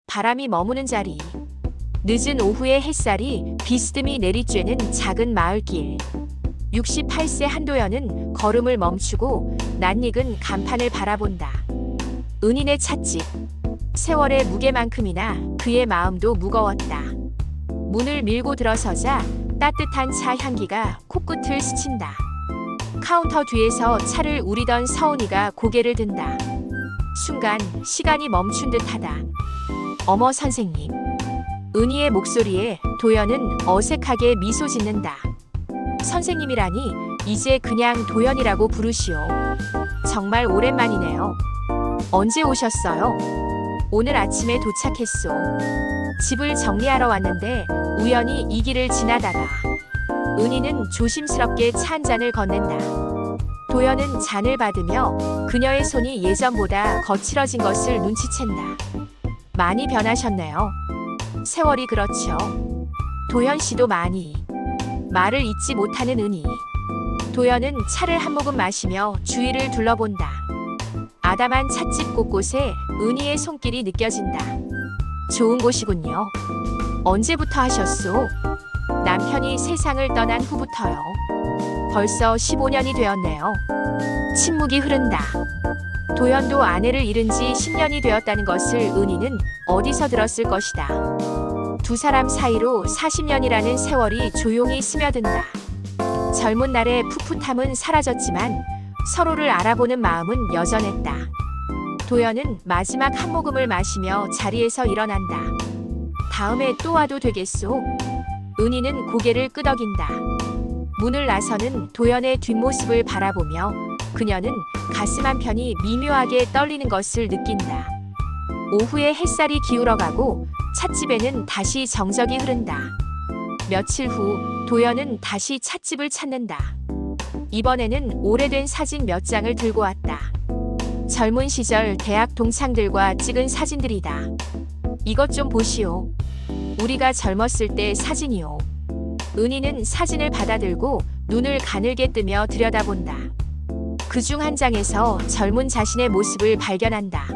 바람이 머무는 자리. 늦은 오후의 햇살이 비스듬히 내리쬐는 작은 마을길. 68세 한도연은 걸음을 멈추고 낯익은 간판을 바라본다. 은인의 찻집. 세월의 무게만큼이나 그의 마음도 무거웠다. 문을 밀고 들어서자 따뜻한 차 향기가 코끝을 스친다. 카운터 뒤에서 차를 우리던 서은이가 고개를 든다. 순간 시간이 멈춘 듯하다. 어머 선생님. 은희의 목소리에 도연은 어색하게 미소 짓는다. 선생님이라니 이제 그냥 도연이라고 부르시오. 정말 오랜만이네요. 언제 오셨어요? 오늘 아침에 도착했소. 집을 정리하러 왔는데 우연히 이 길을 지나다가. 은희는 조심스럽게 차 한 잔을 건넨다. 도연은 잔을 받으며 그녀의 손이 예전보다 거칠어진 것을 눈치챈다. 많이 변하셨네요. 세월이 그렇죠. 도연 씨도 많이. 말을 잇지 못하는 은희. 도연은 차를 한 모금 마시며 주위를 둘러본다. 아담한 찻집 곳곳에 은희의 손길이 느껴진다. 좋은 곳이군요. 언제부터 하셨소? 남편이 세상을 떠난 후부터요. 벌써 15년이 되었네요. 침묵이 흐른다. 도연도 아내를 잃은 지 10년이 되었다는 것을 은희는 어디서 들었을 것이다. 두 사람 사이로 40년이라는 세월이 조용히 스며든다. 젊은 날의 풋풋함은 사라졌지만 서로를 알아보는 마음은 여전했다. 도연은 마지막 한 모금을 마시며 자리에서 일어난다. 다음에 또 와도 되겠소? 은희는 고개를 끄덕인다. 문을 나서는 도연의 뒷모습을 바라보며 그녀는 가슴 한편이 미묘하게 떨리는 것을 느낀다. 오후에 햇살이 기울어가고 찻집에는 다시 정적이 흐른다. 며칠 후 도연은 다시 찻집을 찾는다. 이번에는 오래된 사진 몇 장을 들고 왔다. 젊은 시절 대학 동창들과 찍은 사진들이다. 이것 좀 보시오. 우리가 젊었을 때 사진이오. 은희는 사진을 받아들고 눈을 가늘게 뜨며 들여다본다. 그중 한 장에서 젊은 자신의 모습을 발견한다.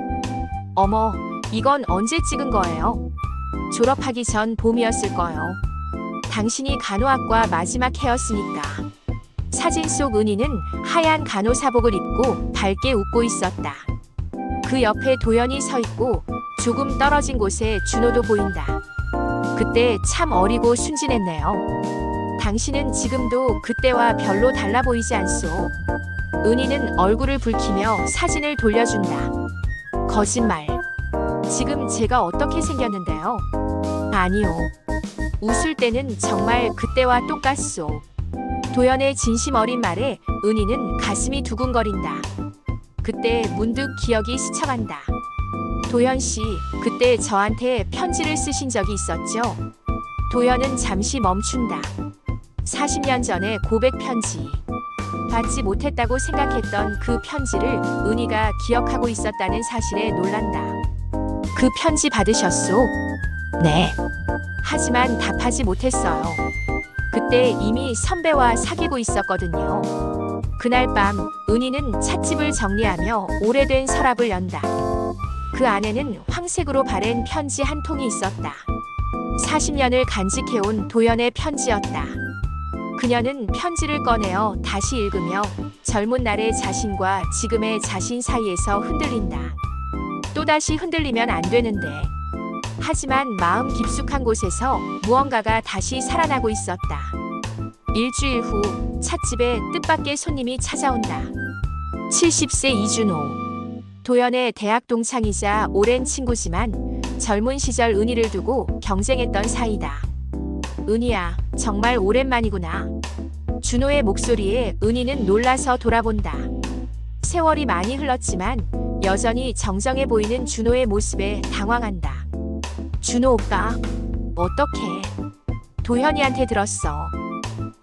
어머, 이건 언제 찍은 거예요? 졸업하기 전 봄이었을 거요. 당신이 간호학과 마지막 해였으니까. 사진 속 은희는 하얀 간호사복을 입고 밝게 웃고 있었다. 그 옆에 도연이 서 있고 조금 떨어진 곳에 준호도 보인다. 그때 참 어리고 순진했네요. 당신은 지금도 그때와 별로 달라 보이지 않소. 은희는 얼굴을 붉히며 사진을 돌려준다. 거짓말. 지금 제가 어떻게 생겼는데요? 아니요. 웃을 때는 정말 그때와 똑같소. 도연의 진심 어린 말에 은희는 가슴이 두근거린다. 그때 문득 기억이 스쳐간다. 도연 씨, 그때 저한테 편지를 쓰신 적이 있었죠? 도연은 잠시 멈춘다. 40년 전의 고백 편지. 받지 못했다고 생각했던 그 편지를 은희가 기억하고 있었다는 사실에 놀란다. 그 편지 받으셨소? 네. 하지만 답하지 못했어요. 그때 이미 선배와 사귀고 있었거든요. 그날 밤 은희는 찻집을 정리하며 오래된 서랍을 연다. 그 안에는 황색으로 바랜 편지 한 통이 있었다. 40년을 간직해온 도연의 편지였다. 그녀는 편지를 꺼내어 다시 읽으며 젊은 날의 자신과 지금의 자신 사이에서 흔들린다. 또다시 흔들리면 안 되는데. 하지만 마음 깊숙한 곳에서 무언가가 다시 살아나고 있었다. 일주일 후 찻집에 뜻밖의 손님이 찾아온다. 70세 이준호. 도연의 대학 동창이자 오랜 친구지만 젊은 시절 은희를 두고 경쟁했던 사이다. 은희야, 정말 오랜만이구나. 준호의 목소리에 은희는 놀라서 돌아본다. 세월이 많이 흘렀지만 여전히 정정해 보이는 준호의 모습에 당황한다. 준호 오빠, 어떡해. 도현이한테 들었어.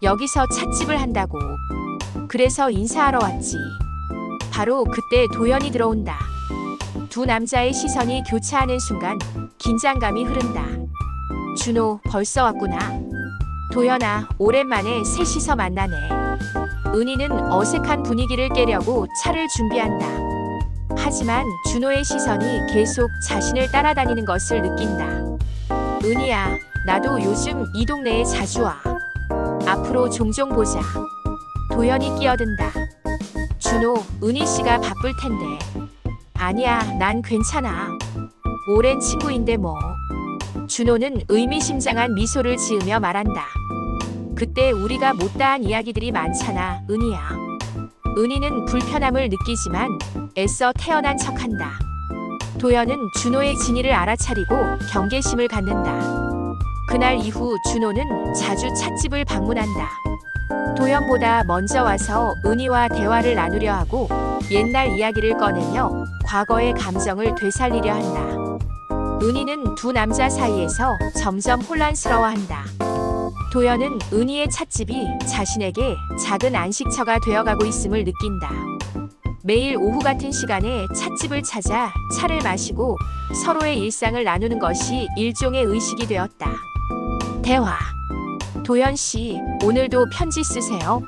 여기서 찻집을 한다고. 그래서 인사하러 왔지. 바로 그때 도연이 들어온다. 두 남자의 시선이 교차하는 순간 긴장감이 흐른다. 준호, 벌써 왔구나. 도연아, 오랜만에 셋이서 만나네. 은희는 어색한 분위기를 깨려고 차를 준비한다. 하지만 준호의 시선이 계속 자신을 따라다니는 것을 느낀다. 은희야, 나도 요즘 이 동네에 자주 와. 앞으로 종종 보자. 도연이 끼어든다. 준호, 은희 씨가 바쁠 텐데. 아니야, 난 괜찮아. 오랜 친구인데 뭐. 준호는 의미심장한 미소를 지으며 말한다. 그때 우리가 못다한 이야기들이 많잖아, 은희야. 은희는 불편함을 느끼지만 애써 태어난 척한다. 도연은 준호의 진위를 알아차리고 경계심을 갖는다. 그날 이후 준호는 자주 찻집을 방문한다. 도연보다 먼저 와서 은희와 대화를 나누려 하고 옛날 이야기를 꺼내며 과거의 감정을 되살리려 한다. 은희는 두 남자 사이에서 점점 혼란스러워한다. 도연은 은희의 찻집이 자신에게 작은 안식처가 되어가고 있음을 느낀다. 매일 오후 같은 시간에 찻집을 찾아 차를 마시고 서로의 일상을 나누는 것이 일종의 의식이 되었다. 대화. 도연 씨, 오늘도 편지 쓰세요?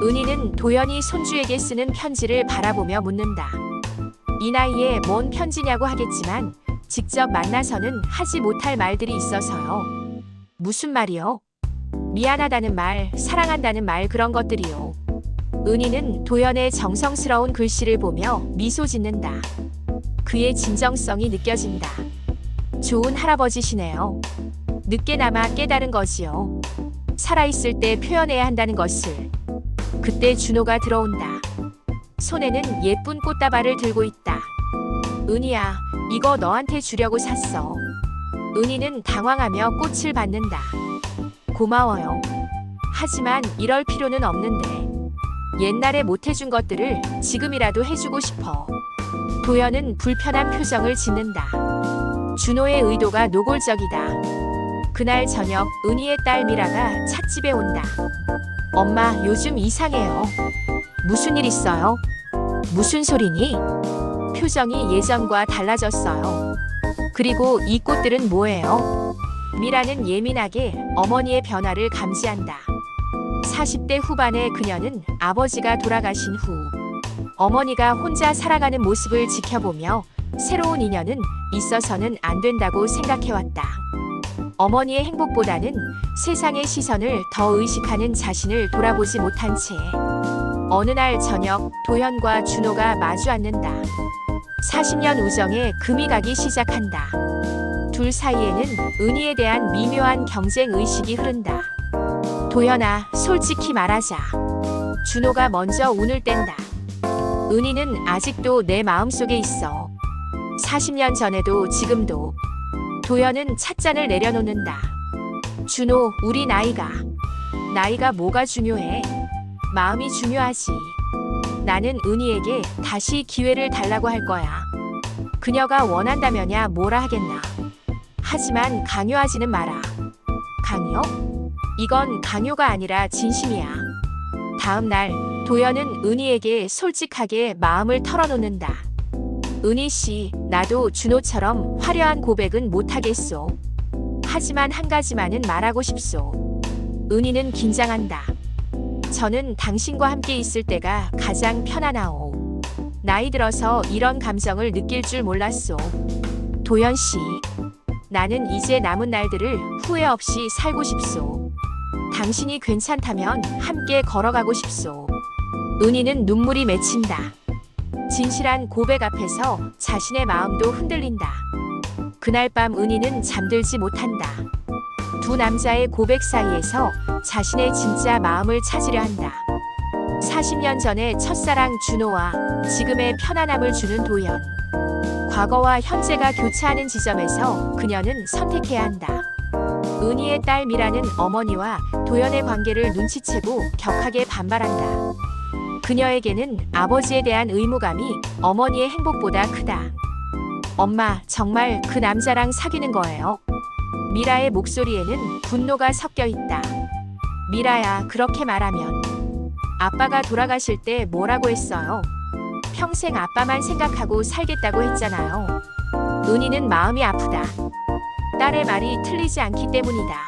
은희는 도연이 손주에게 쓰는 편지를 바라보며 묻는다. 이 나이에 뭔 편지냐고 하겠지만 직접 만나서는 하지 못할 말들이 있어서요. 무슨 말이요? 미안하다는 말, 사랑한다는 말, 그런 것들이요. 은희는 도연의 정성스러운 글씨를 보며 미소 짓는다. 그의 진정성이 느껴진다. 좋은 할아버지시네요. 늦게나마 깨달은 거지요. 살아있을 때 표현해야 한다는 것을. 그때 준호가 들어온다. 손에는 예쁜 꽃다발을 들고 있다. 은희야, 이거 너한테 주려고 샀어. 은희는 당황하며 꽃을 받는다. 고마워요. 하지만 이럴 필요는 없는데. 옛날에 못해준 것들을 지금이라도 해주고 싶어. 도연은 불편한 표정을 짓는다. 준호의 의도가 노골적이다. 그날 저녁 은희의 딸 미라가 찻집에 온다. 엄마, 요즘 이상해요. 무슨 일 있어요? 무슨 소리니? 표정이 예전과 달라졌어요. 그리고 이 꽃들은 뭐예요? 미라는 예민하게 어머니의 변화를 감지한다. 40대 후반의 그녀는 아버지가 돌아가신 후 어머니가 혼자 살아가는 모습을 지켜보며 새로운 인연은 있어서는 안 된다고 생각해왔다. 어머니의 행복보다는 세상의 시선을 더 의식하는 자신을 돌아보지 못한 채 어느 날 저녁 도연과 준호가 마주 앉는다. 40년 우정에 금이 가기 시작한다. 둘 사이에는 은희에 대한 미묘한 경쟁 의식이 흐른다. 도연아, 솔직히 말하자. 준호가 먼저 운을 뗀다. 은희는 아직도 내 마음속에 있어. 40년 전에도 지금도. 도연은 찻잔을 내려놓는다. 준호, 우리 나이가 뭐가 중요해? 마음이 중요하지. 나는 은희에게 다시 기회를 달라고 할 거야. 그녀가 원한다면야 뭐라 하겠나. 하지만 강요하지는 마라. 강요? 이건 강요가 아니라 진심이야. 다음 날 도연은 은희에게 솔직하게 마음을 털어놓는다. 은희 씨, 나도 준호처럼 화려한 고백은 못하겠소. 하지만 한 가지만은 말하고 싶소. 은희는 긴장한다. 저는 당신과 함께 있을 때가 가장 편안하오. 나이 들어서 이런 감정을 느낄 줄 몰랐소. 도연 씨, 나는 이제 남은 날들을 후회 없이 살고 싶소. 당신이 괜찮다면 함께 걸어가고 싶소. 은희는 눈물이 맺힌다. 진실한 고백 앞에서 자신의 마음도 흔들린다. 그날 밤 은희는 잠들지 못한다. 두 남자의 고백 사이에서 자신의 진짜 마음을 찾으려 한다. 40년 전의 첫사랑 준호와 지금의 편안함을 주는 도연. 과거와 현재가 교차하는 지점에서 그녀는 선택해야 한다. 은희의 딸 미라는 어머니와 도연의 관계를 눈치채고 격하게 반발한다. 그녀에게는 아버지에 대한 의무감이 어머니의 행복보다 크다. 엄마, 정말 그 남자랑 사귀는 거예요? 미라의 목소리에는 분노가 섞여 있다. 미라야, 그렇게 말하면 아빠가 돌아가실 때 뭐라고 했어요? 평생 아빠만 생각하고 살겠다고 했잖아요. 은희는 마음이 아프다. 딸의 말이 틀리지 않기 때문이다.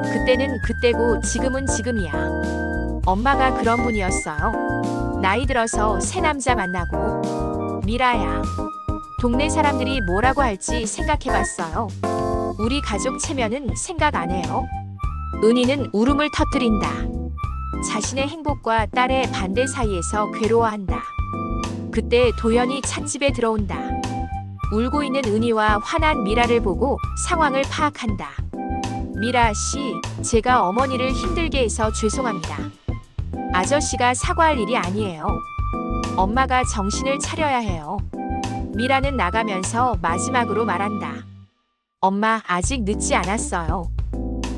그때는 그때고 지금은 지금이야. 엄마가 그런 분이었어요. 나이 들어서 새 남자 만나고 미라야, 동네 사람들이 뭐라고 할지 생각해봤어요. 우리 가족 체면은 생각 안 해요. 은희는 울음을 터뜨린다. 자신의 행복과 딸의 반대 사이에서 괴로워한다. 그때 도연이 찻집에 들어온다. 울고 있는 은희와 화난 미라를 보고 상황을 파악한다. 미라 씨, 제가 어머니를 힘들게 해서 죄송합니다. 아저씨가 사과할 일이 아니에요. 엄마가 정신을 차려야 해요. 미라는 나가면서 마지막으로 말한다. 엄마, 아직 늦지 않았어요.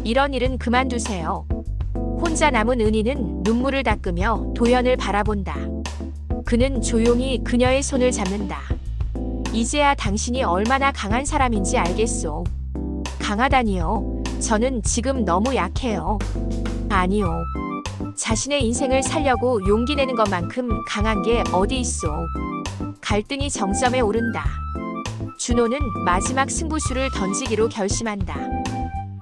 이런 일은 그만두세요. 혼자 남은 은희는 눈물을 닦으며 도연을 바라본다. 그는 조용히 그녀의 손을 잡는다. 이제야 당신이 얼마나 강한 사람인지 알겠소. 강하다니요. 저는 지금 너무 약해요. 아니요. 자신의 인생을 살려고 용기 내는 것만큼 강한 게 어디 있소. 갈등이 정점에 오른다. 준호는 마지막 승부수를 던지기로 결심한다.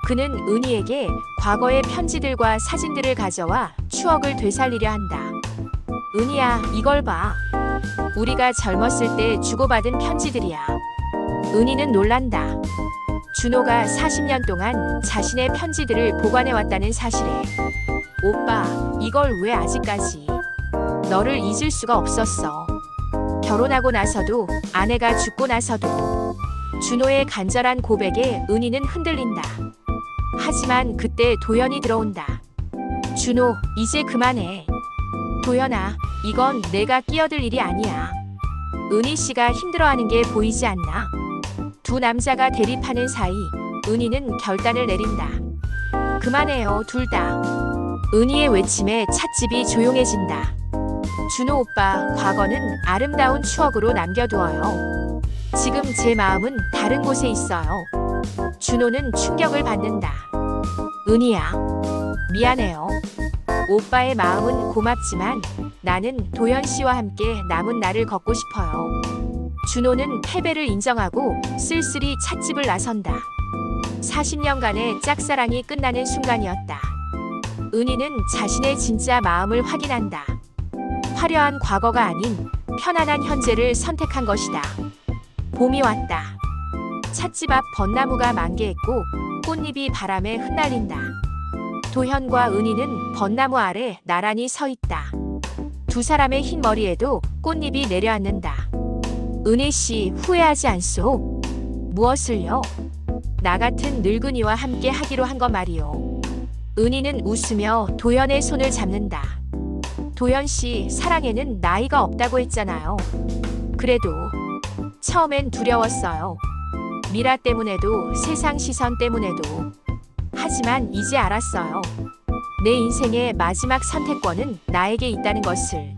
그는 은희에게 과거의 편지들과 사진들을 가져와 추억을 되살리려 한다. 은희야, 이걸 봐. 우리가 젊었을 때 주고받은 편지들이야. 은희는 놀란다. 준호가 40년 동안 자신의 편지들을 보관해왔다는 사실에. 오빠, 이걸 왜 아직까지? 너를 잊을 수가 없었어. 결혼하고 나서도, 아내가 죽고 나서도. 준호의 간절한 고백에 은희는 흔들린다. 하지만 그때 도연이 들어온다. 준호, 이제 그만해. 도연아, 이건 내가 끼어들 일이 아니야. 은희 씨가 힘들어하는 게 보이지 않나? 두 남자가 대립하는 사이 은희는 결단을 내린다. 그만해요, 둘 다. 은희의 외침에 찻집이 조용해진다. 준호 오빠, 과거는 아름다운 추억으로 남겨두어요. 지금 제 마음은 다른 곳에 있어요. 준호는 충격을 받는다. 은희야, 미안해요. 오빠의 마음은 고맙지만 나는 도연 씨와 함께 남은 날을 걷고 싶어요. 준호는 패배를 인정하고 쓸쓸히 찻집을 나선다. 40년간의 짝사랑이 끝나는 순간이었다. 은희는 자신의 진짜 마음을 확인한다. 화려한 과거가 아닌 편안한 현재를 선택한 것이다. 봄이 왔다. 찻집 앞 벚나무가 만개했고 꽃잎이 바람에 흩날린다. 도현과 은희는 벚나무 아래 나란히 서 있다. 두 사람의 흰 머리에도 꽃잎이 내려앉는다. 은희 씨, 후회하지 않소? 무엇을요? 나 같은 늙은이와 함께 하기로 한 거 말이오. 은희는 웃으며 도연의 손을 잡는다. 도연 씨, 사랑에는 나이가 없다고 했잖아요. 그래도 처음엔 두려웠어요. 미라 때문에도 세상 시선 때문에도. 하지만 이제 알았어요. 내 인생의 마지막 선택권은 나에게 있다는 것을.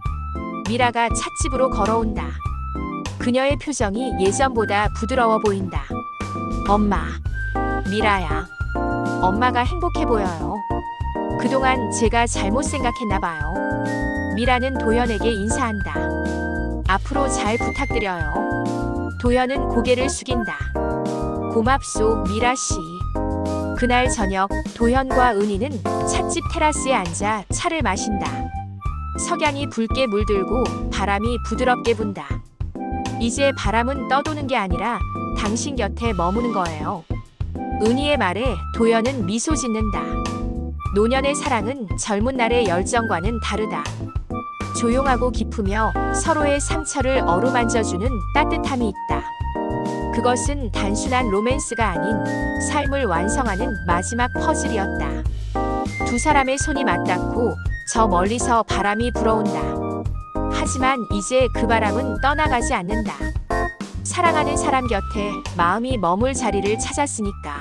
미라가 찻집으로 걸어온다. 그녀의 표정이 예전보다 부드러워 보인다. 엄마. 미라야. 엄마가 행복해 보여요. 그동안 제가 잘못 생각했나 봐요. 미라는 도연에게 인사한다. 앞으로 잘 부탁드려요. 도연은 고개를 숙인다. 고맙소, 미라 씨. 그날 저녁 도현과 은희는 찻집 테라스에 앉아 차를 마신다. 석양이 붉게 물들고 바람이 부드럽게 분다. 이제 바람은 떠도는 게 아니라 당신 곁에 머무는 거예요. 은희의 말에 도연은 미소 짓는다. 노년의 사랑은 젊은 날의 열정과는 다르다. 조용하고 깊으며 서로의 상처를 어루만져주는 따뜻함이 있다. 그것은 단순한 로맨스가 아닌 삶을 완성하는 마지막 퍼즐이었다. 두 사람의 손이 맞닿고 저 멀리서 바람이 불어온다. 하지만 이제 그 바람은 떠나가지 않는다. 사랑하는 사람 곁에 마음이 머물 자리를 찾았으니까.